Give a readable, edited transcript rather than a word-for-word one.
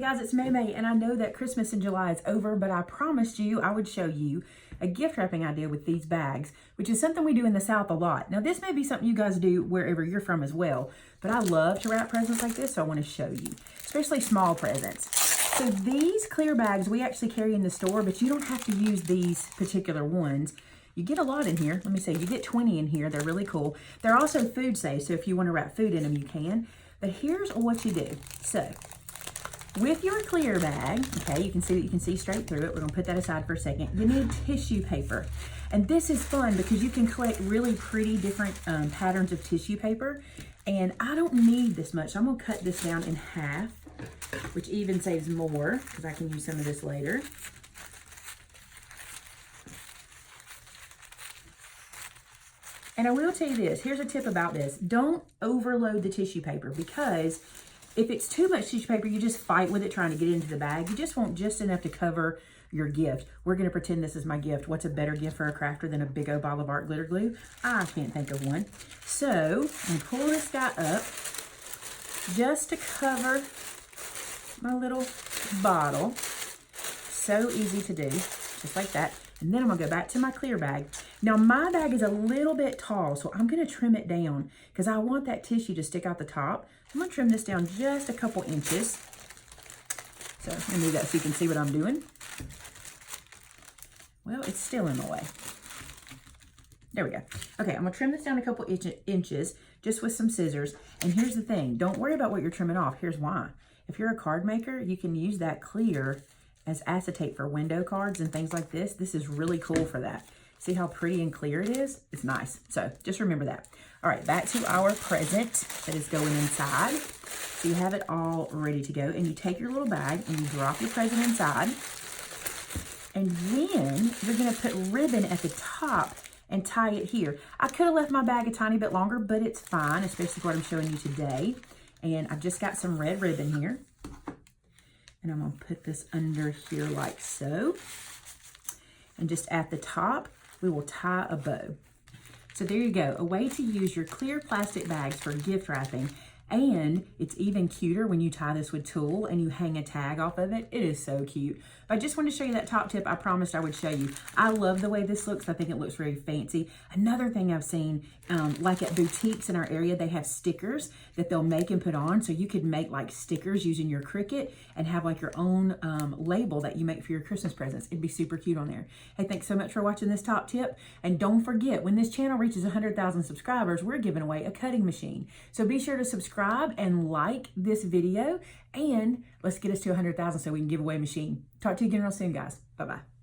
guys, it's Maymay, and I know that Christmas in July is over, but I promised you I would show you a gift wrapping idea with these bags, which is something we do in the South a lot. Now, this may be something you guys do wherever you're from as well, but I love to wrap presents like this, so I want to show you, especially small presents. So these clear bags we actually carry in the store, but you don't have to use these particular ones. You get a lot in here. Let me see, you get 20 in here. They're really cool. They're also food safe, so if you want to wrap food in them, you can. But here's what you do. So with your clear bag, okay, you can see straight through it. We're gonna put that aside for a second. You need tissue paper. And this is fun because you can collect really pretty different patterns of tissue paper. And I don't need this much. I'm gonna cut this down in half, which even saves more because I can use some of this later. And I will tell you this, here's a tip about this. Don't overload the tissue paper, because if it's too much tissue paper, you just fight with it trying to get it into the bag. You just want just enough to cover your gift. We're gonna pretend this is my gift. What's a better gift for a crafter than a big old ball of art glitter glue? I can't think of one. So I'm gonna pull this guy up just to cover my little bottle. So easy to do, just like that. And then I'm gonna go back to my clear bag. Now my bag is a little bit tall, so I'm gonna trim it down because I want that tissue to stick out the top. I'm gonna trim this down just a couple inches. So let me move that so you can see what I'm doing. Well, it's still in the way. There we go. Okay, I'm gonna trim this down a couple inches just with some scissors. And here's the thing, don't worry about what you're trimming off. Here's why. If you're a card maker, you can use that clear as acetate for window cards and things like this. This is really cool for that. See how pretty and clear it is? It's nice. So just remember that. All right, back to our present that is going inside. So you have it all ready to go, and you take your little bag and you drop your present inside. And then you're gonna put ribbon at the top and tie it here. I could have left my bag a tiny bit longer, but it's fine, especially what I'm showing you today. And I've just got some red ribbon here. And I'm gonna put this under here like so. And just at the top, we will tie a bow. So there you go, a way to use your clear plastic bags for gift wrapping. And it's even cuter when you tie this with tulle and you hang a tag off of it. It is so cute. But I just wanted to show you that top tip I promised I would show you. I love the way this looks. I think it looks very fancy. Another thing I've seen, like at boutiques in our area, they have stickers that they'll make and put on. So you could make like stickers using your Cricut and have like your own label that you make for your Christmas presents. It'd be super cute on there. Hey, thanks so much for watching this top tip. And don't forget, when this channel reaches 100,000 subscribers, we're giving away a cutting machine. So be sure to subscribe and like this video, and let's get us to 100,000 so we can give away a machine. Talk to you again real soon, guys. Bye-bye.